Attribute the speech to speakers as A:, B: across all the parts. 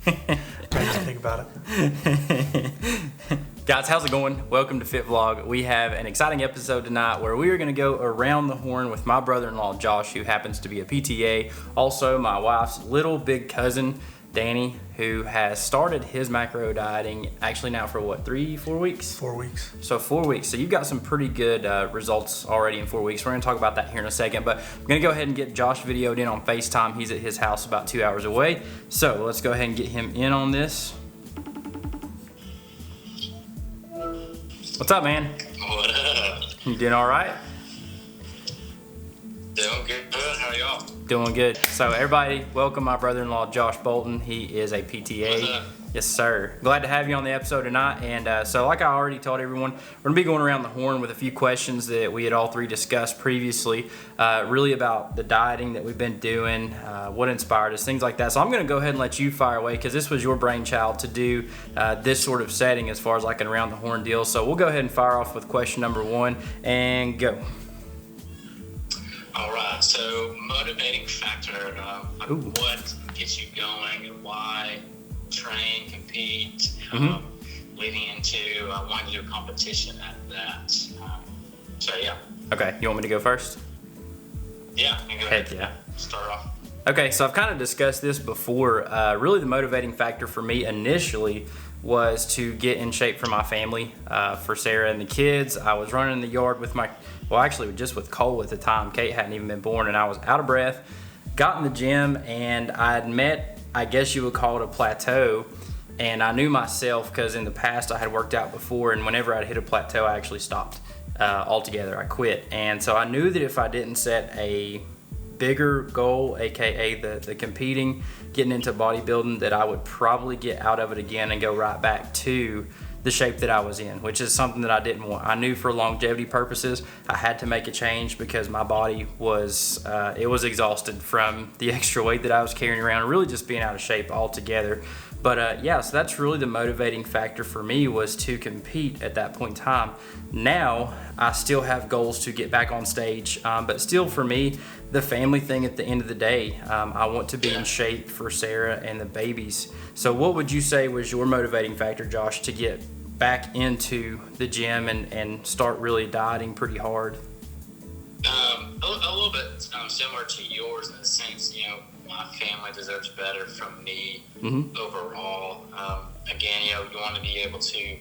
A: Made me think about it.
B: Guys, how's it going? Welcome to Fit Vlog. We have an exciting episode tonight where we are going to go around the horn with my brother-in-law Josh, who happens to be a PTA. Also, my wife's little big cousin, Danny, who has started his macro dieting actually now for what, 3-4 weeks?
A: 4 weeks.
B: So 4 weeks. So you've got some pretty good results already in 4 weeks. We're going to talk about that here in a second, but I'm going to go ahead and get Josh videoed in on FaceTime. He's at his house about 2 hours away. So let's go ahead and get him in on this. What's up, man?
C: What up?
B: You doing all right?
C: Doing good. How are y'all?
B: Doing good. So everybody, welcome my brother-in-law Josh Bolton. He is a PTA.
C: What's up?
B: Yes, sir. Glad to have you on the episode tonight. And so like I already told everyone, we're going to be going around the horn with a few questions that we had all three discussed previously, really about the dieting that we've been doing, what inspired us, things like that. So I'm going to go ahead and let you fire away because this was your brainchild to do this sort of setting as far as like an around the horn deal. So we'll go ahead and fire off with question number 1 and go.
C: All right. So motivating factor, what gets you going and why train, compete, leading into wanting to do a competition at that. So yeah.
B: Okay, you want me to go first?
C: Yeah, you can go
B: Heck
C: ahead.
B: yeah.
C: Start off.
B: Okay, so I've kind of discussed this before. Really the motivating factor for me initially was to get in shape for my family, for Sarah and the kids. I was running the yard with actually just with Cole at the time. Kate hadn't even been born and I was out of breath. Got in the gym and I had met, I guess you would call it a plateau, and I knew myself because in the past I had worked out before, and whenever I'd hit a plateau I actually stopped altogether. I quit. And so I knew that if I didn't set a bigger goal, aka the competing, getting into bodybuilding, that I would probably get out of it again and go right back to the shape that I was in, which is something that I didn't want. I knew for longevity purposes I had to make a change because my body was it was exhausted from the extra weight that I was carrying around, really just being out of shape altogether. But yeah, so that's really the motivating factor for me, was to compete at that point in time. Now I still have goals to get back on stage, but still for me, the family thing at the end of the day, I want to be in shape for Sarah and the babies. So what would you say was your motivating factor, Josh, to get back into the gym and start really dieting pretty hard?
C: A little bit similar to yours in the sense, my family deserves better from me overall. Again, you want to be able to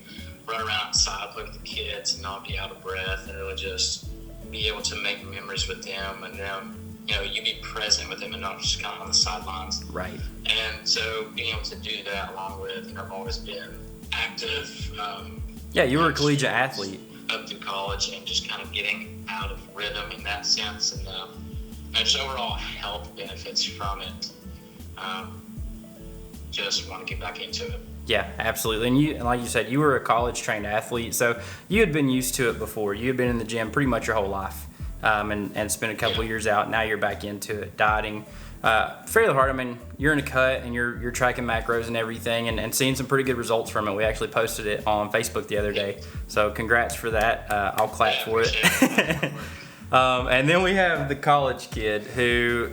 C: run around outside, play with the kids, and not be out of breath, and really just be able to make memories with them, and you be present with them and not just kind of on the sidelines.
B: Right.
C: And so being able to do that, along with, I've always been active.
B: Yeah, you were a collegiate athlete.
C: Up through college, and just kind of getting out of rhythm in that sense, and just overall health benefits from it. Just want to get back into it. Yeah,
B: absolutely. And like you said, you were a college trained athlete, so you had been used to it before. You had been in the gym pretty much your whole life, and spent a couple years out. Now you're back into it, dieting. Fairly hard. I mean, you're in a cut and you're tracking macros and everything, and seeing some pretty good results from it. We actually posted it on Facebook the other day, so congrats for that. I'll clap for it. And then we have the college kid who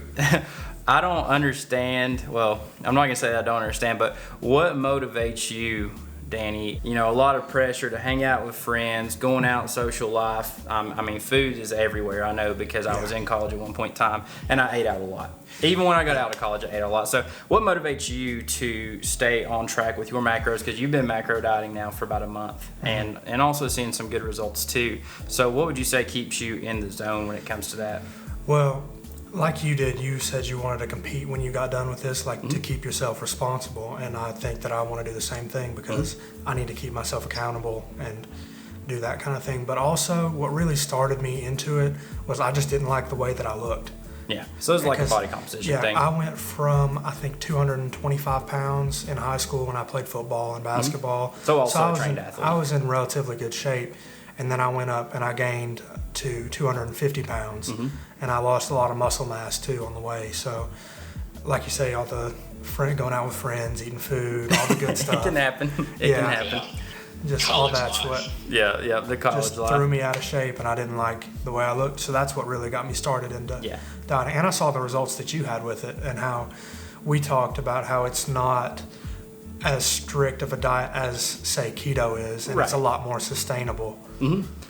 B: I don't understand. Well, I'm not gonna say that I don't understand, but what motivates you, Danny? A lot of pressure to hang out with friends, going out in social life. I mean, food is everywhere, I know, because I was in college at one point in time and I ate out a lot. Even when I got out of college, I ate a lot. So what motivates you to stay on track with your macros? Because you've been macro dieting now for about a month, and also seeing some good results too. So what would you say keeps you in the zone when it comes to that?
A: Well, like you did, you said you wanted to compete when you got done with this, to keep yourself responsible. And I think that I want to do the same thing because I need to keep myself accountable and do that kind of thing. But also what really started me into it was I just didn't like the way that I looked.
B: Yeah, so it's like a body composition thing.
A: I went from, I think, 225 pounds in high school when I played football and basketball.
B: So also a trained athlete.
A: I was in relatively good shape. And then I went up and I gained to 250 pounds. And I lost a lot of muscle mass, too, on the way. So, like you say, all the going out with friends, eating food, all the good stuff.
B: It can happen. It can happen.
C: Yeah.
A: Just
C: College
A: all that's
C: life.
B: The college
A: just
B: life
A: threw me out of shape, and I didn't like the way I looked. So that's what really got me started into dieting. And I saw the results that you had with it, and how we talked about how it's not as strict of a diet as, say, keto is, and it's a lot more sustainable.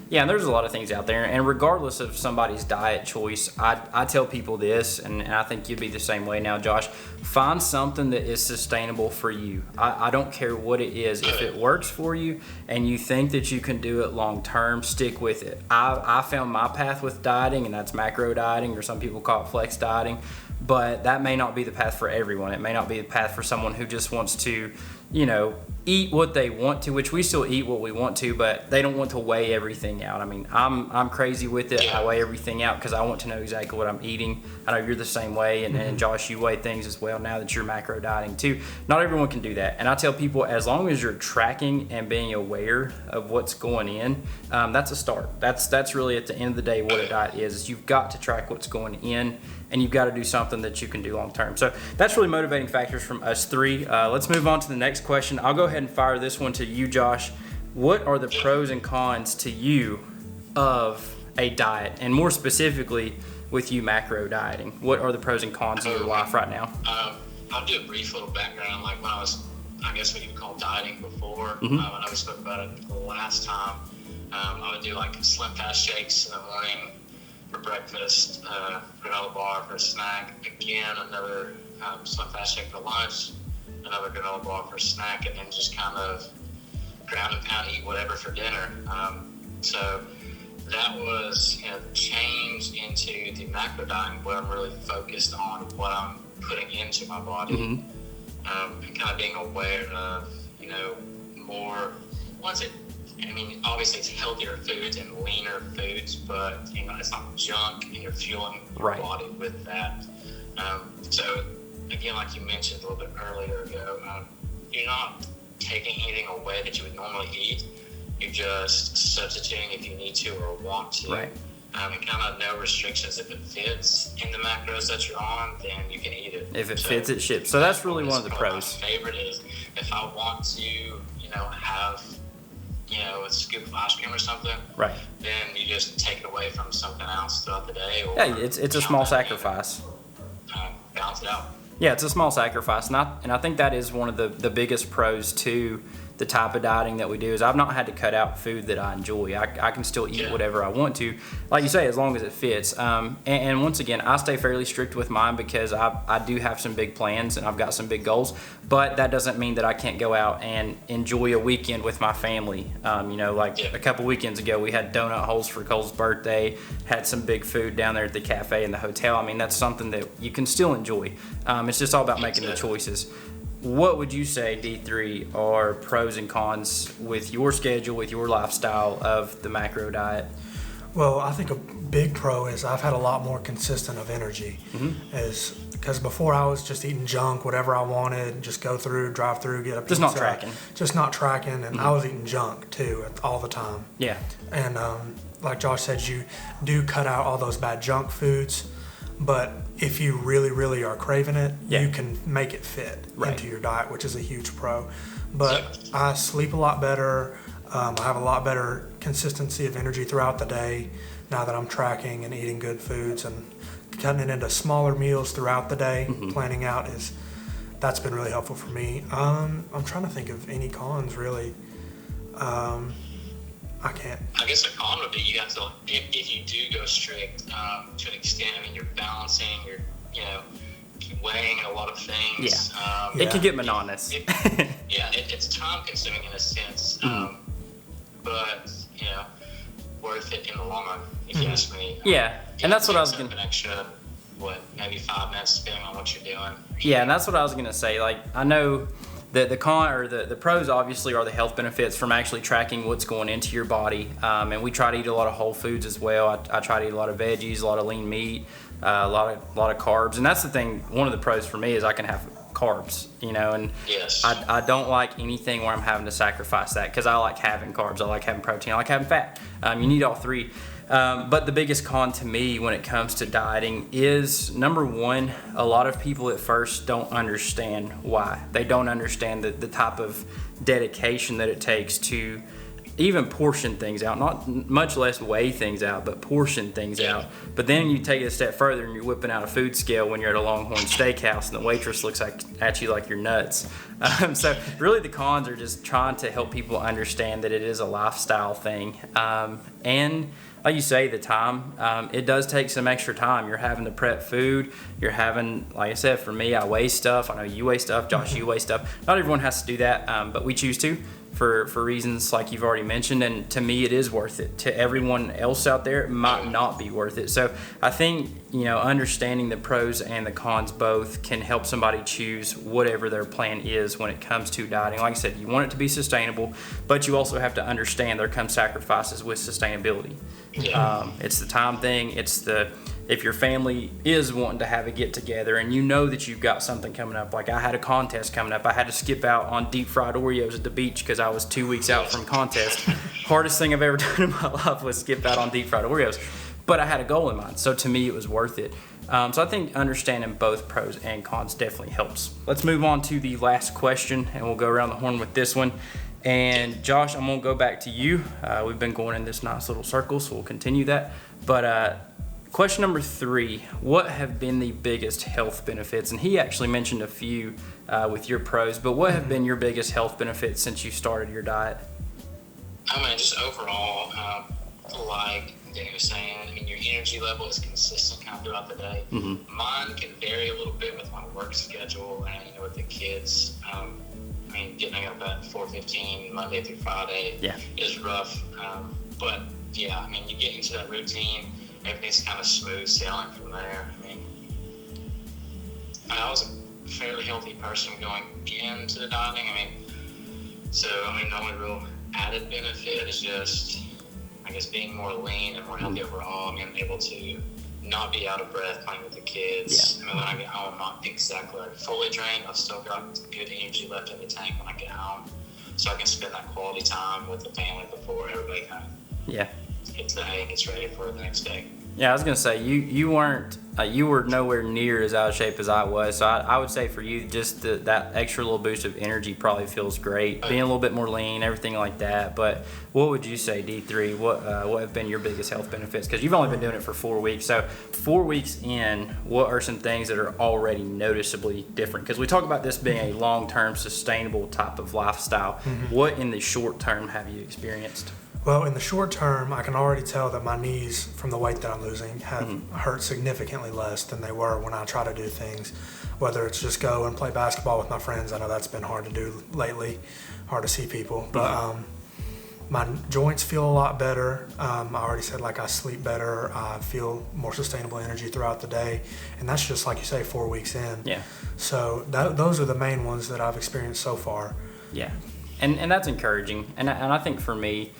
B: Yeah, and there's a lot of things out there, and regardless of somebody's diet choice, I tell people this, and I think you'd be the same way now, Josh. Find something that is sustainable for you. I don't care what it is. If it works for you and you think that you can do it long term, stick with it. I found my path with dieting, and that's macro dieting, or some people call it flex dieting, but that may not be the path for everyone. It may not be the path for someone who just wants to, eat what they want to, which we still eat what we want to, but they don't want to weigh everything out. I mean, I'm crazy with it. I weigh everything out because I want to know exactly what I'm eating. I know you're the same way, and Josh, you weigh things as well now that you're macro dieting too. Not everyone can do that, and I tell people, as long as you're tracking and being aware of what's going in, that's a start. That's really at the end of the day what a diet is you've got to track what's going in, and you've got to do something that you can do long term. So that's really motivating factors from us three. Let's move on to the next question. I'll go ahead and fire this one to you, Josh. What are the pros and cons to you of a diet, and more specifically with you macro dieting? What are the pros and cons in your life right now?
C: I'll do a brief little background. Like when I was, I guess what you would call dieting before, I know we spoke about it the last time. I would do like slim fast shakes in the morning for breakfast, granola bar for a snack, again another slim fast shake for lunch, another granola bar for a snack, and then just kind of ground and pound, eat whatever for dinner. So that was changed into the macro dieting, where I'm really focused on what I'm putting into my body, and kind of being aware of more. Obviously it's healthier foods and leaner foods, but it's not junk, and you're fueling your body with that. So again, like you mentioned a little bit earlier ago, you're not taking anything away that you would normally eat. You're just substituting if you need to or want to.
B: Right.
C: And kind of no restrictions. If it fits in the macros that you're on, then you can eat it.
B: If it fits, it ships. So that's really one of the pros.
C: My favorite is if I want to, have a scoop of ice cream or something. Right. Then you just take it away from something else throughout the day. Or
B: it's a small sacrifice.
C: Balance it out.
B: Yeah, it's a small sacrifice, and I think that is one of the biggest pros to the type of dieting that we do. Is I've not had to cut out food that I enjoy. I can still eat whatever I want to, like you say, as long as it fits. And once again, I stay fairly strict with mine because I do have some big plans and I've got some big goals. But that doesn't mean that I can't go out and enjoy a weekend with my family. A couple weekends ago, we had donut holes for Cole's birthday. Had some big food down there at the cafe in the hotel. I mean, that's something that you can still enjoy. It's just all about making the choices. What would you say, D3, are pros and cons with your schedule, with your lifestyle of the macro diet?
A: Well, I think a big pro is I've had a lot more consistent of energy. Because before I was just eating junk, whatever I wanted, just go through, drive through, get a pizza. Just not tracking. And I was eating junk too all the time. Yeah. And like Josh said, you do cut out all those bad junk foods. But if you really, really are craving it, you can make it fit into your diet, which is a huge pro. But I sleep a lot better. I have a lot better consistency of energy throughout the day now that I'm tracking and eating good foods and cutting it into smaller meals throughout the day. Planning out that's been really helpful for me. I'm trying to think of any cons really. I can't.
C: I guess a con would be you have to, if you do go strict to an extent, you're balancing, you're weighing a lot of things.
B: It can get monotonous.
C: It's time consuming in a sense, but worth it in the long run, if you ask me.
B: And that's what I was going to...
C: An extra, maybe 5 minutes depending on what you're doing.
B: Yeah, and that's what I was going to say. Like, I know... The con or the pros obviously are the health benefits from actually tracking what's going into your body, and we try to eat a lot of whole foods as well. I try to eat a lot of veggies, a lot of lean meat, a lot of carbs, and that's the thing. One of the pros for me is I can have carbs, and I don't like anything where I'm having to sacrifice that because I like having carbs, I like having protein, I like having fat. You need all three. But the biggest con to me when it comes to dieting is, number one, a lot of people at first don't understand why. They don't understand the type of dedication that it takes to even portion things out, not much less weigh things out, but portion things out. But then you take it a step further and you're whipping out a food scale when you're at a Longhorn Steakhouse and the waitress looks at you like you're nuts. So really the cons are just trying to help people understand that it is a lifestyle thing. And like you say, the time, it does take some extra time. You're having to prep food. You're having, like I said, for me, I weigh stuff. I know you weigh stuff. Josh, you weigh stuff. Not everyone has to do that, but we choose to for reasons like you've already mentioned. And to me, it is worth it. To everyone else out there, it might not be worth it. So I think, understanding the pros and the cons both can help somebody choose whatever their plan is when it comes to dieting. Like I said, you want it to be sustainable, but you also have to understand there come sacrifices with sustainability. It's the time thing. It's if your family is wanting to have a get together and you know that you've got something coming up, like I had a contest coming up. I had to skip out on deep fried Oreos at the beach because I was 2 weeks out from contest. Hardest thing I've ever done in my life was skip out on deep fried Oreos. But I had a goal in mind, so to me it was worth it. So I think understanding both pros and cons definitely helps. Let's move on to the last question, and we'll go around the horn with this one. And Josh, I'm gonna go back to you. We've been going in this nice little circle, so we'll continue that. But question number 3, what have been the biggest health benefits? And he actually mentioned a few with your pros, but what have been your biggest health benefits since you started your diet?
C: Just overall, like Danny was saying, your energy level is consistent kind of throughout the day. Mine can vary a little bit with my work schedule and, with the kids. Getting up at 4:15 Monday through Friday is rough. But yeah, you get into that routine, everything's kind of smooth sailing from there. I was a fairly healthy person going into the dieting. The only real added benefit is just, I guess, being more lean and more healthy overall. I'm able to not be out of breath playing with the kids. When I get home, I'm not exactly fully drained. I've still got good energy left in the tank when I get home, so I can spend that quality time with the family before everybody kind of hits the hay and gets ready for the next day. Yeah,
B: I was gonna say you weren't you were nowhere near as out of shape as I was. So I would say for you, just that extra little boost of energy probably feels great. Being a little bit more lean, everything like that. But what would you say, D3? What have been your biggest health benefits? Because you've only been doing it for 4 weeks. So 4 weeks in, what are some things that are already noticeably different? Because we talk about this being a long-term, sustainable type of lifestyle. What in the short term have you experienced?
A: Well, in the short term, I can already tell that my knees, from the weight that I'm losing, have hurt significantly less than they were when I try to do things. Whether it's just go and play basketball with my friends, I know that's been hard to do lately, hard to see people. But my joints feel a lot better. I already said, I sleep better. I feel more sustainable energy throughout the day. And that's just, like you say, 4 weeks in.
B: Yeah.
A: So those are the main ones that I've experienced so far.
B: Yeah. And that's encouraging. And I think for me,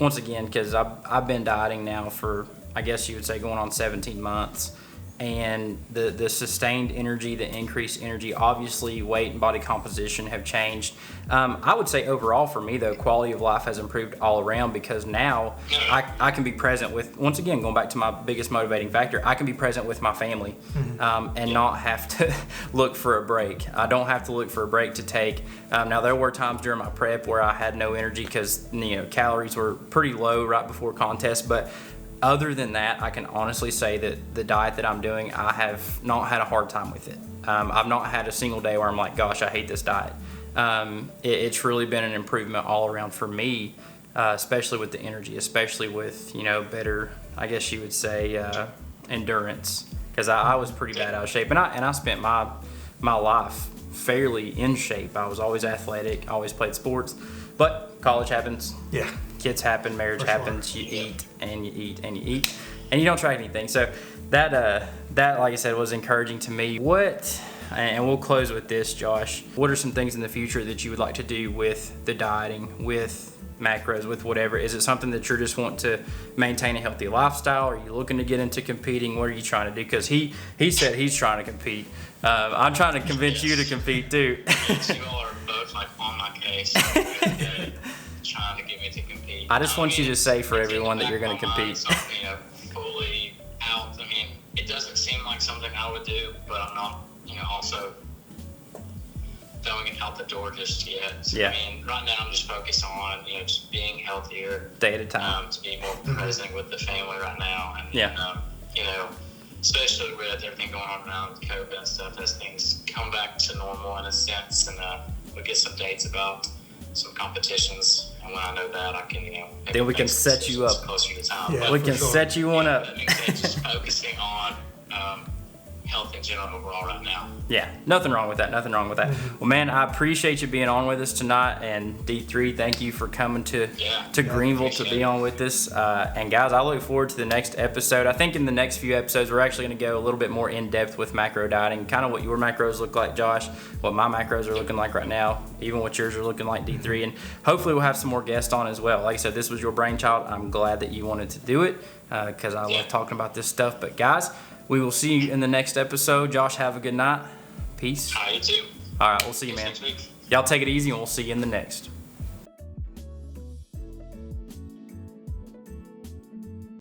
B: once again, because I've been dieting now for, I guess you would say, going on 17 months. And the sustained energy, the increased energy, obviously weight and body composition have changed. I would say overall for me, though, quality of life has improved all around because now I can be present with, once again, going back to my biggest motivating factor, I can be present with my family and not have to look for a break. I don't have to look for a break to take. Now, there were times during my prep where I had no energy because, calories were pretty low right before contest, but other than that, I can honestly say that the diet that I'm doing, I have not had a hard time with it. I've not had a single day where I'm like, gosh, I hate this diet. It's really been an improvement all around for me, especially with the energy, especially with, better, I guess you would say, endurance. Because I was pretty bad out of shape. And I spent my life fairly in shape. I was always athletic, always played sports. But college happens.
A: Yeah.
B: Kids happen, marriage happens, you eat and you eat and you eat, and you don't try anything. So that, like I said, was encouraging to me. And we'll close with this, Josh. What are some things in the future that you would like to do with the dieting, with macros, with whatever? Is it something that you're just wanting to maintain a healthy lifestyle? Are you looking to get into competing? What are you trying to do? Because he said he's trying to compete. I'm trying to convince you to compete too.
C: You all are both on my case. Trying to get me to compete.
B: I just want you to say for everyone that you're going to compete.
C: Fully out. It doesn't seem like something I would do, but I'm not, also throwing it out the door just yet. So,
B: Yeah.
C: I mean, right now I'm just focused on, just being healthier.
B: Day at a time.
C: To be more present with the family right now. And,
B: Yeah.
C: especially with everything going on around COVID and stuff, as things come back to normal in a sense, and we'll get some dates about some competitions. And when I know that, I can,
B: then we can set you up
C: closer to time.
A: Yeah,
C: But,
B: we can set you one up.
C: that being said, just focusing on health in general overall right now.
B: Yeah, nothing wrong with that. Well, man, I appreciate you being on with us tonight. And D3, thank you for coming to Greenville to be on with us. And guys, I look forward to the next episode. I think in the next few episodes, we're actually going to go a little bit more in depth with macro dieting, kind of what your macros look like, Josh, what my macros are looking like right now, even what yours are looking like, D3. And hopefully we'll have some more guests on as well. Like I said, this was your brainchild. I'm glad that you wanted to do it because I love talking about this stuff. But guys, we will see you in the next episode. Josh, have a good night. Peace.
C: You too.
B: All right, we'll see you, man.
C: Next week.
B: Y'all take it easy, and we'll see you in the next.